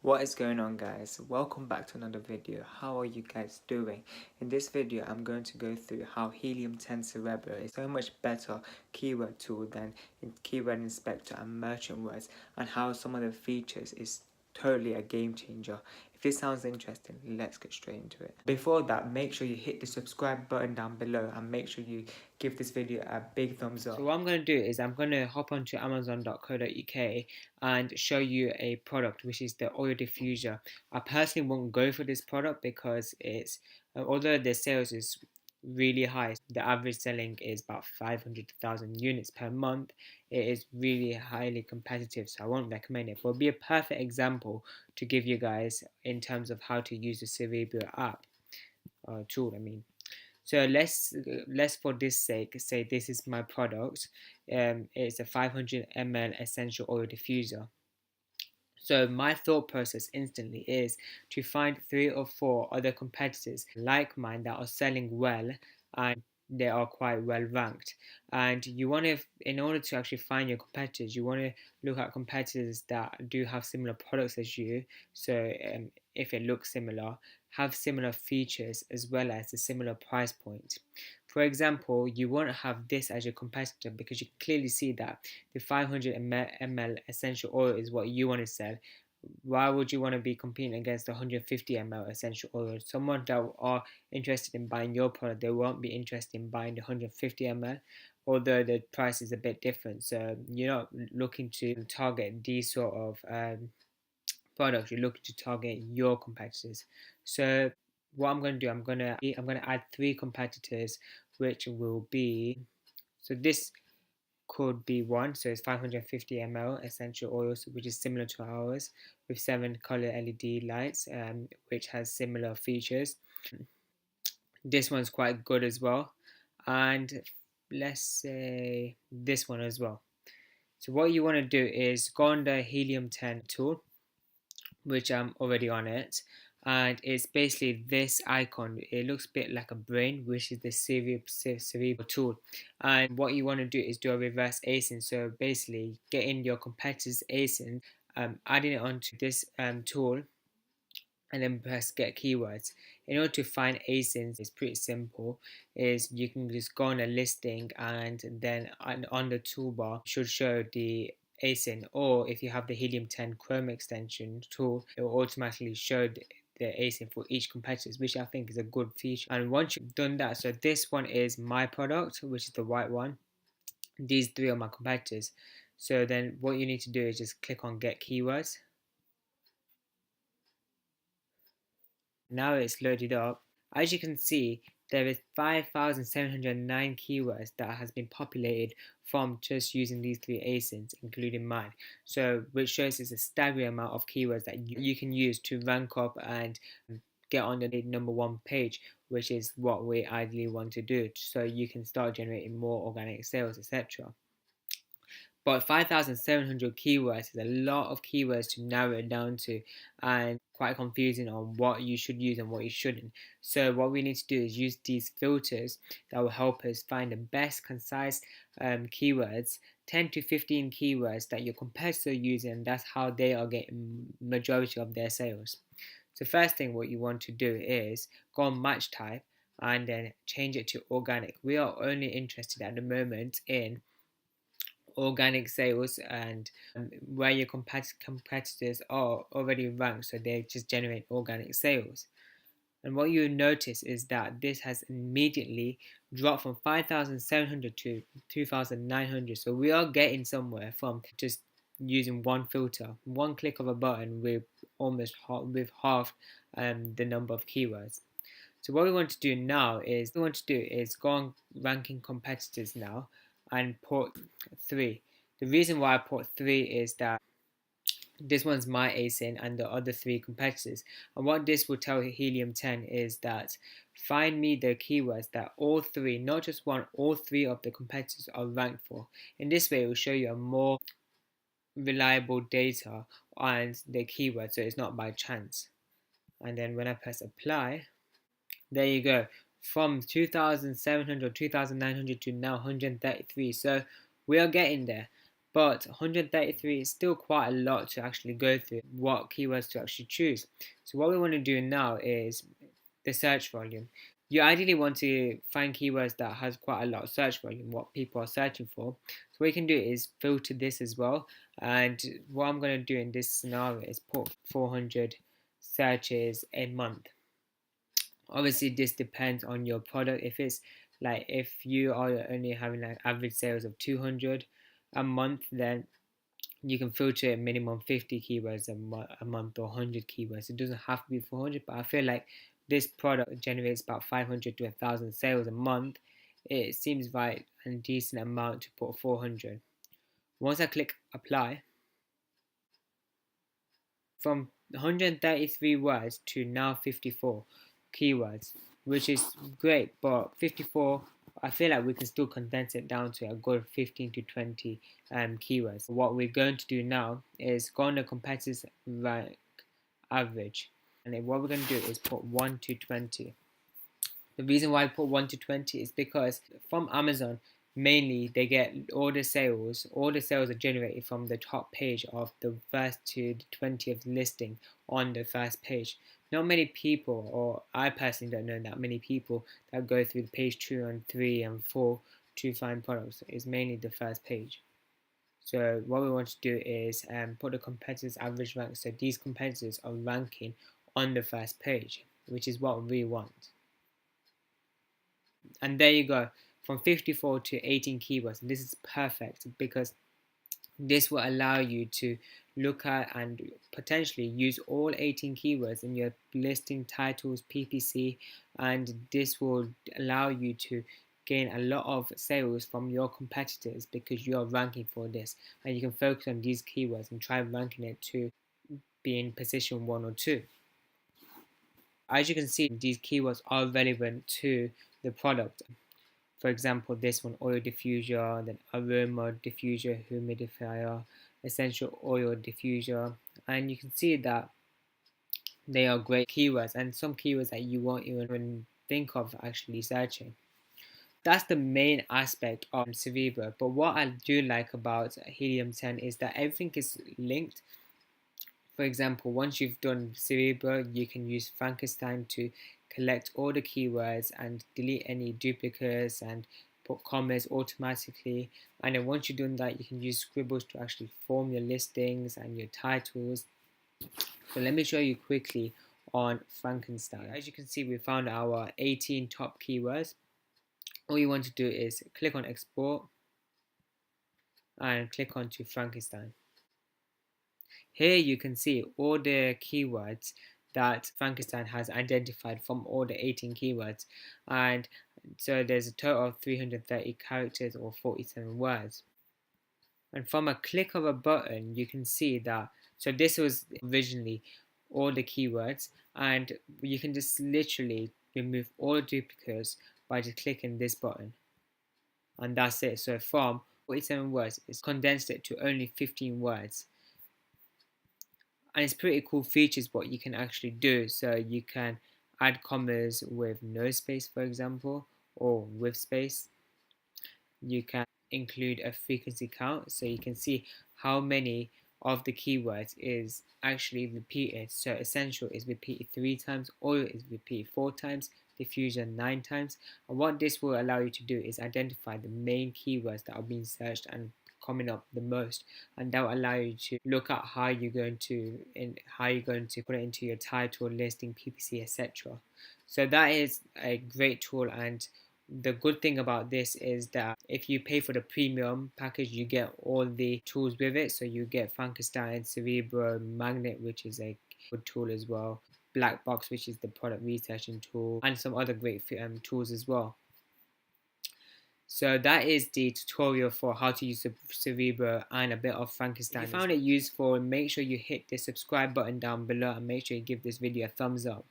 What is going on, guys? Welcome back to another video. How are you guys doing? In this video I'm going to go through how Helium 10 Cerebro is so much better keyword tool than Keyword Inspector and Merchant Words, and how some of the features is totally a game changer. If this sounds interesting, let's get straight into it. Before that, make sure you hit the subscribe button down below and make sure you give this video a big thumbs up. So what I'm going to do is I'm going to hop onto amazon.co.uk and show you a product which is the oil diffuser. I personally won't go for this product because although the sales is really high, the average selling is about 500,000 units per month. It is really highly competitive, so I won't recommend it, but it'll be a perfect example to give you guys in terms of how to use the Cerebro app tool. So let's for this sake say this is my product. It's a 500 ml essential oil diffuser. So my thought process instantly is to find 3 or 4 other competitors like mine that are selling well and they are quite well ranked. And you want to, in order to actually find your competitors, you want to look at competitors that do have similar products as you. So if it looks similar, have similar features as well as a similar price point. For example, you want to have this as your competitor because you clearly see that the 500 ml essential oil is what you want to sell. Why would you want to be competing against the 150 ml essential oil? Someone that are interested in buying your product, they won't be interested in buying the 150 ml, although the price is a bit different. So you're not looking to target these sort of products. You're looking to target your competitors. So what I'm going to do, I'm going to add 3 competitors, which will be, so this could be one, so it's 550 ml essential oils, which is similar to ours, with 7 color LED lights, which has similar features. This one's quite good as well, and let's say this one as well. So what you want to do is go on the Helium 10 tool, which I'm already on it, and it's basically this icon. It looks a bit like a brain, which is the Cerebro tool. And what you want to do is do a reverse asin. So basically get in your competitor's asin, adding it onto this tool, and then press get keywords. In order to find asins, it's pretty simple. Is you can just go on a listing, and then on the toolbar should show the asin, or if you have the Helium 10 Chrome extension tool, it will automatically show the asin for each competitor, which I think is a good feature. And once you've done that, so this one is my product, which is the white one. These 3 are my competitors. So then what you need to do is just click on get keywords. Now it's loaded up. As you can see, there is 5,709 keywords that has been populated from just using these 3 asins, including mine. So which shows it's a staggering amount of keywords that you can use to rank up and get on the number 1 page, which is what we ideally want to do, so you can start generating more organic sales, etc. But 5,700 keywords is a lot of keywords to narrow it down to, and quite confusing on what you should use and what you shouldn't. So what we need to do is use these filters that will help us find the best concise keywords, 10 to 15 keywords that your competitors are using, and that's how they are getting majority of their sales. So first thing what you want to do is go on match type and then change it to organic. We are only interested at the moment in organic sales, and where your competitors are already ranked, so they just generate organic sales. And what you notice is that this has immediately dropped from 5,700 to 2,900. So we are getting somewhere from just using one filter, one click of a button with almost half the number of keywords. So what we want to do now is go on ranking competitors now and put 3. The reason why I put 3 is that this one's my asin and the other 3 competitors. And what this will tell Helium 10 is that find me the keywords that all 3, not just one, all 3 of the competitors are ranked for. In this way, it will show you a more reliable data on the keyword, so it's not by chance. And then when I press apply, there you go, from 2,700, 2,900 to now 133. So we are getting there. but 133 is still quite a lot to actually go through what keywords to actually choose. So what we want to do now is the search volume. You ideally want to find keywords that has quite a lot of search volume, what people are searching for. So what you can do is filter this as well. And what I'm going to do in this scenario is put 400 searches a month. Obviously this depends on your product. If it's like, if you are only having like average sales of 200 a month, then you can filter a minimum 50 keywords a month or 100 keywords. It doesn't have to be 400, but I feel like this product generates about 500 to 1,000 sales a month. It seems right and decent amount to put 400. Once I click apply, from 133 words to now 54 keywords, which is great, but 54, I feel like we can still condense it down to a good 15 to 20 keywords. What we're going to do now is go on the competitors rank average, and then what we're going to do is put 1 to 20. The reason why I put 1 to 20 is because from Amazon, mainly they get all the sales are generated from the top page of the first to the 20th listing on the first page. Not many people, or I personally don't know that many people that go through the page 2 and 3 and 4 to find products. It's mainly the first page. So what we want to do is put the competitors average rank, so these competitors are ranking on the first page, which is what we want. And there you go, from 54 to 18 keywords. This is perfect because this will allow you to look at and potentially use all 18 keywords in your listing titles, PPC, and this will allow you to gain a lot of sales from your competitors because you are ranking for this, and you can focus on these keywords and try ranking it to be in position 1 or 2. As you can see, these keywords are relevant to the product. For example, this one, oil diffuser, then aroma diffuser, humidifier, essential oil diffuser, and you can see that they are great keywords and some keywords that you won't even think of actually searching. That's the main aspect of Cerebro. But what I do like about Helium 10 is that everything is linked. For example, once you've done Cerebro, you can use Frankenstein to collect all the keywords and delete any duplicates and put commas automatically. And then once you've done that, you can use scribbles to actually form your listings and your titles. So let me show you quickly on Frankenstein. As you can see, we found our 18 top keywords. All you want to do is click on export and click on to Frankenstein. Here you can see all the keywords that Frankenstein has identified from all the 18 keywords, and so there's a total of 330 characters or 47 words. And from a click of a button you can see that, so this was originally all the keywords, and you can just literally remove all the duplicates by just clicking this button, and that's it. So from 47 words it's condensed it to only 15 words. And it's pretty cool features what you can actually do. So you can add commas with no space, for example, or with space. You can include a frequency count, so you can see how many of the keywords is actually repeated. So essential is repeated 3 times, oil is repeated 4 times, diffusion 9 times. And what this will allow you to do is identify the main keywords that are being searched and coming up the most, and that will allow you to look at how you're going to put it into your title, listing, PPC, etc. So that is a great tool, and the good thing about this is that if you pay for the premium package you get all the tools with it. So you get Frankenstein, Cerebro, Magnet, which is a good tool as well, Black Box, which is the product researching tool, and some other great tools as well. So that is the tutorial for how to use Cerebro and a bit of Frankenstein. If you found it useful, make sure you hit the subscribe button down below and make sure you give this video a thumbs up.